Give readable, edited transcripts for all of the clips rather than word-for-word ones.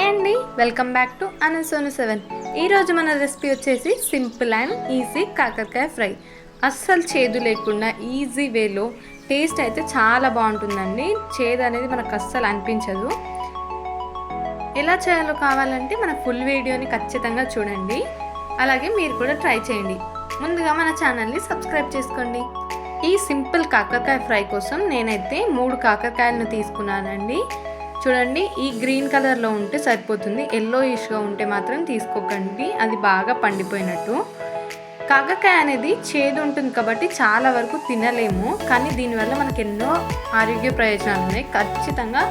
అండి, welcome back to అనసోను 7. ఈరోజు మన రెసిపీ వచ్చేసి సింపుల్ అండ్ ఈజీ కాకరకాయ ఫ్రై. అస్సలు చేదు లేకుండా ఈజీ వేలో టేస్ట్ అయితే చాలా బాగుంటుందండి. చేదు అనేది మనకు అస్సలు అనిపించదు. ఎలా చేయాలో కావాలంటే మన ఫుల్ వీడియోని ఖచ్చితంగా చూడండి. అలాగే మీరు కూడా ట్రై చేయండి. ముందుగా మన ఛానల్ని సబ్స్క్రైబ్ చేసుకోండి. ఈ సింపుల్ కాకరకాయ ఫ్రై కోసం నేనైతే 3 కాకరకాయలను తీసుకున్నానండి. చూడండి, ఈ గ్రీన్ కలర్లో ఉంటే సరిపోతుంది. ఎల్లోయిష్గా ఉంటే మాత్రం తీసుకోకండి, అది బాగా పండిపోయినట్టు. కాకరకాయ అనేది చేదు ఉంటుంది కాబట్టి చాలా వరకు తినలేము, కానీ దీనివల్ల మనకు ఎన్నో ఆరోగ్య ప్రయోజనాలు ఉన్నాయి. ఖచ్చితంగా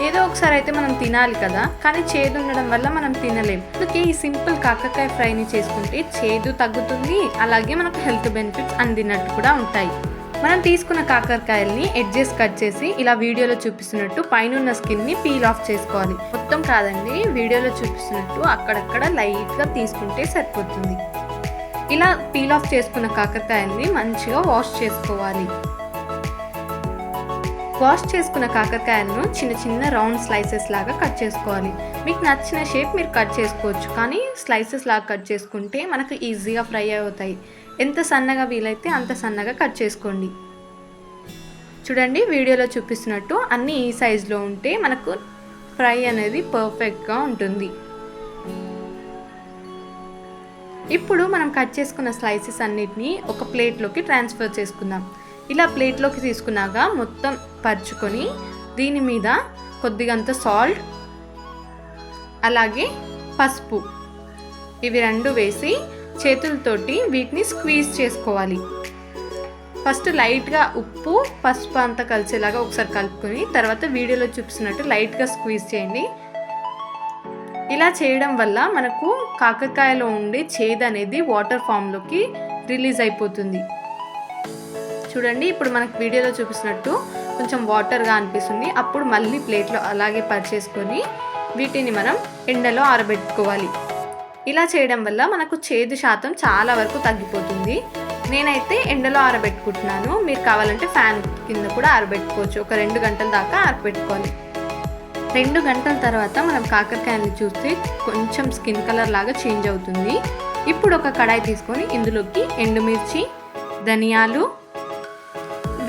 ఏదో ఒకసారి అయితే మనం తినాలి కదా, కానీ చేదు ఉండడం వల్ల మనం తినలేము. అందుకే ఈ సింపుల్ కాకరకాయ ఫ్రైని చేసుకుంటే చేదు తగ్గుతుంది, అలాగే మనకు హెల్త్ బెనిఫిట్స్ అందినట్టు కూడా ఉంటాయి. మనం తీసుకున్న కాకరకాయల్ని ఎడ్జెస్ కట్ చేసి ఇలా వీడియోలో చూపిస్తున్నట్టు పైన స్కిన్ని పీల్ ఆఫ్ చేసుకోవాలి. మొత్తం కాదండి, వీడియోలో చూపిస్తున్నట్టు అక్కడక్కడ లైట్గా తీసుకుంటే సరిపోతుంది. ఇలా పీల్ ఆఫ్ చేసుకున్న కాకరకాయల్ని మంచిగా వాష్ చేసుకోవాలి. వాష్ చేసుకున్న కాకరకాయలను చిన్న చిన్న రౌండ్ స్లైసెస్ లాగా కట్ చేసుకోవాలి. మీకు నచ్చిన షేప్ మీరు కట్ చేసుకోవచ్చు, కానీ స్లైసెస్ లాగా కట్ చేసుకుంటే మనకు ఈజీగా ఫ్రై అవుతాయి. ఎంత సన్నగా వీలైతే అంత సన్నగా కట్ చేసుకోండి. చూడండి, వీడియోలో చూపిస్తున్నట్టు అన్నీ ఈ సైజులో ఉంటే మనకు ఫ్రై అనేది పర్ఫెక్ట్గా ఉంటుంది. ఇప్పుడు మనం కట్ చేసుకున్న స్లైసెస్ అన్నిటినీ ఒక ప్లేట్లోకి ట్రాన్స్ఫర్ చేసుకుందాం. ఇలా ప్లేట్లోకి తీసుకున్నాక మొత్తం పరుచుకొని దీని మీద కొద్దిగంత సాల్ట్, అలాగే పసుపు, ఇవి రెండు వేసి చేతులతోటి వీటిని స్క్వీజ్ చేసుకోవాలి. ఫస్ట్ లైట్గా ఉప్పు పసుపు అంతా కలిసేలాగా ఒకసారి కలుపుకొని తర్వాత వీడియోలో చూపిస్తున్నట్టు లైట్గా స్క్వీజ్ చేయండి. ఇలా చేయడం వల్ల మనకు కాకరకాయలో ఉండే చేదు అనేది వాటర్ ఫామ్లోకి రిలీజ్ అయిపోతుంది. చూడండి, ఇప్పుడు మనకు వీడియోలో చూపిస్తున్నట్టు కొంచెం వాటర్గా అనిపిస్తుంది. అప్పుడు మళ్ళీ ప్లేట్లో అలాగే పరిచేసుకొని వీటిని మనం ఎండలో ఆరబెట్టుకోవాలి. ఇలా చేయడం వల్ల మనకు చేదు శాతం చాలా వరకు తగ్గిపోతుంది. నేనైతే ఎండలో ఆరబెట్టుకుంటున్నాను, మీరు కావాలంటే ఫ్యాన్ కింద కూడా ఆరబెట్టుకోవచ్చు. ఒక 2 గంటల దాకా ఆరబెట్టుకోవాలి. 2 గంటల తర్వాత మనం కాకరకాయని చూస్తే కొంచెం స్కిన్ కలర్ లాగా చేంజ్ అవుతుంది. ఇప్పుడు ఒక కడాయి తీసుకొని ఇందులోకి ఎండుమిర్చి, ధనియాలు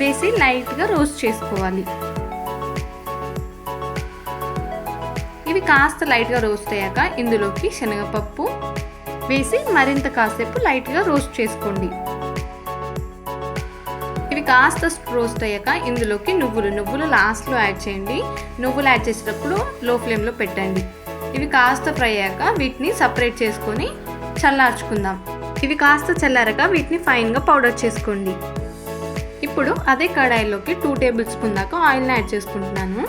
వేసి లైట్గా రోస్ట్ చేసుకోవాలి. ఇవి కాస్త లైట్గా రోస్ట్ అయ్యాక ఇందులోకి శనగపప్పు వేసి మరింత కాసేపు లైట్గా రోస్ట్ చేసుకోండి. ఇవి కాస్త రోస్ట్ అయ్యాక ఇందులోకి నువ్వులు లాస్ట్లో యాడ్ చేయండి. నువ్వులు యాడ్ చేసేటప్పుడు లో ఫ్లేమ్లో పెట్టండి. ఇవి కాస్త ఫ్రై అయ్యాక వీటిని సపరేట్ చేసుకొని చల్లార్చుకుందాం. ఇవి కాస్త చల్లారాక వీటిని ఫైన్గా పౌడర్ చేసుకోండి. ఇప్పుడు అదే కడాయిలోకి 2 టేబుల్ స్పూన్ దాకా ఆయిల్ని యాడ్ చేసుకుంటున్నాను.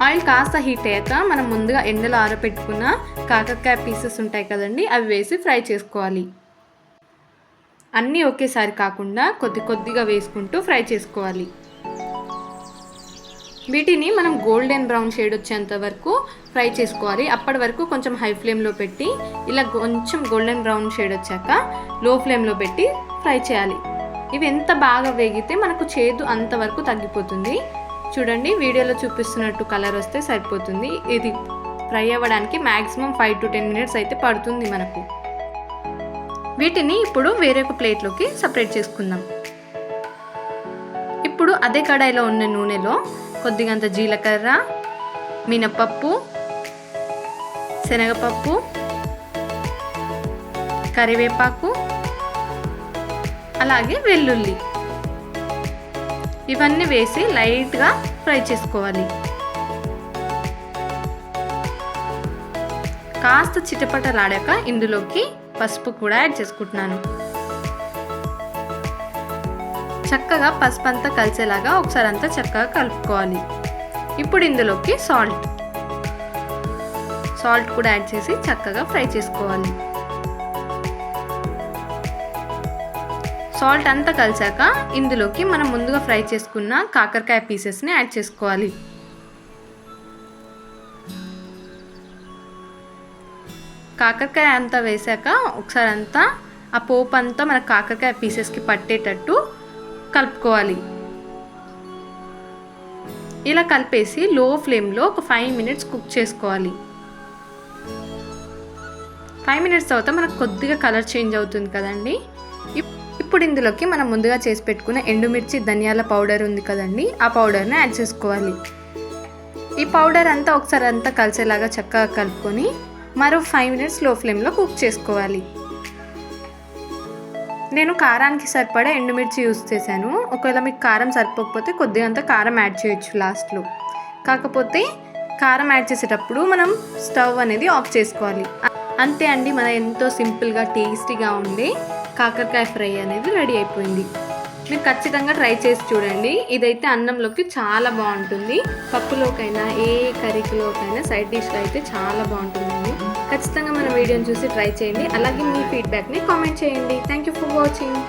ఆయిల్ కాస్త హీట్ అయ్యాక మనం ముందుగా ఎండలో ఆరబెట్టుకున్న కాకరకాయ పీసెస్ ఉంటాయి కదండి, అవి వేసి ఫ్రై చేసుకోవాలి. అన్నీ ఒకేసారి కాకుండా కొద్దిగా వేసుకుంటూ ఫ్రై చేసుకోవాలి. వీటిని మనం గోల్డెన్ బ్రౌన్ షేడ్ వచ్చేంత వరకు ఫ్రై చేసుకోవాలి. అప్పటి వరకు కొంచెం హై ఫ్లేమ్లో పెట్టి ఇలా కొంచెం గోల్డెన్ బ్రౌన్ షేడ్ వచ్చాక లో ఫ్లేమ్లో పెట్టి ఫ్రై చేయాలి. ఇవి ఎంత బాగా వేగితే మనకు చేదు అంతవరకు తగ్గిపోతుంది. చూడండి, వీడియోలో చూపిస్తున్నట్టు కలర్ వస్తే సరిపోతుంది. ఇది ఫ్రై అవ్వడానికి మ్యాక్సిమం 5 to 10 మినిట్స్ అయితే పడుతుంది మనకు. వీటిని ఇప్పుడు వేరొక ప్లేట్లోకి సపరేట్ చేసుకుందాం. ఇప్పుడు అదే కడాయిలో ఉన్న నూనెలో కొద్దిగంత జీలకర్ర, మినపప్పు, శనగపప్పు, కరివేపాకు, అలాగే వెల్లుల్లి ఇవన్నీ వేసి లైట్గా ఫ్రై చేసుకోవాలి. కాస్త చిటపటలాడాక ఇందులోకి పసుపు కూడా యాడ్ చేసుకుంటున్నాను. చక్కగా పసుపు అంతా కలిసేలాగా ఒకసారి అంతా చక్కగా కలుపుకోవాలి. ఇప్పుడు ఇందులోకి సాల్ట్ కూడా యాడ్ చేసి చక్కగా ఫ్రై చేసుకోవాలి. సాల్ట్ అంతా కలిసాక ఇందులోకి మనం ముందుగా ఫ్రై చేసుకున్న కాకరకాయ పీసెస్ని యాడ్ చేసుకోవాలి. కాకరకాయ అంతా వేసాక ఒకసారి అంతా ఆ పోపు అంతా మన కాకరకాయ పీసెస్కి పట్టేటట్టు కలుపుకోవాలి. ఇలా కలిపేసి లో ఫ్లేమ్లో ఒక 5 మినిట్స్ కుక్ చేసుకోవాలి. 5 మినిట్స్ తర్వాత మనకు కొద్దిగా కలర్ చేంజ్ అవుతుంది కదండి. ఇప్పుడు ఇందులోకి మనం ముందుగా చేసి పెట్టుకున్న ఎండుమిర్చి ధనియాల పౌడర్ ఉంది కదండి, ఆ పౌడర్ని యాడ్ చేసుకోవాలి. ఈ పౌడర్ అంతా ఒకసారి అంతా కలిసేలాగా చక్కగా కలుపుకొని మరో 5 మినిట్స్ లో ఫ్లేమ్లో కుక్ చేసుకోవాలి. నేను కారానికి సరిపడా ఎండుమిర్చి యూస్ చేశాను. ఒకవేళ మీకు కారం సరిపోకపోతే కొద్దిగా అంత కారం యాడ్ చేయొచ్చు లాస్ట్లో. కాకపోతే కారం యాడ్ చేసేటప్పుడు మనం స్టవ్ అనేది ఆఫ్ చేసుకోవాలి. అంతే అండి, మన ఎంతో సింపుల్గా టేస్టీగా ఉండే కాకరకాయ ఫ్రై అనేది రెడీ అయిపోయింది. మీరు ఖచ్చితంగా ట్రై చేసి చూడండి. ఇదైతే అన్నంలోకి చాలా బాగుంటుంది, పప్పులోకైనా ఏ కర్రీలోకైనా సైడ్ డిష్లో అయితే చాలా బాగుంటుందండి. ఖచ్చితంగా మన వీడియోని చూసి ట్రై చేయండి. అలాగే మీ ఫీడ్బ్యాక్ని కామెంట్ చేయండి. Thank you for watching.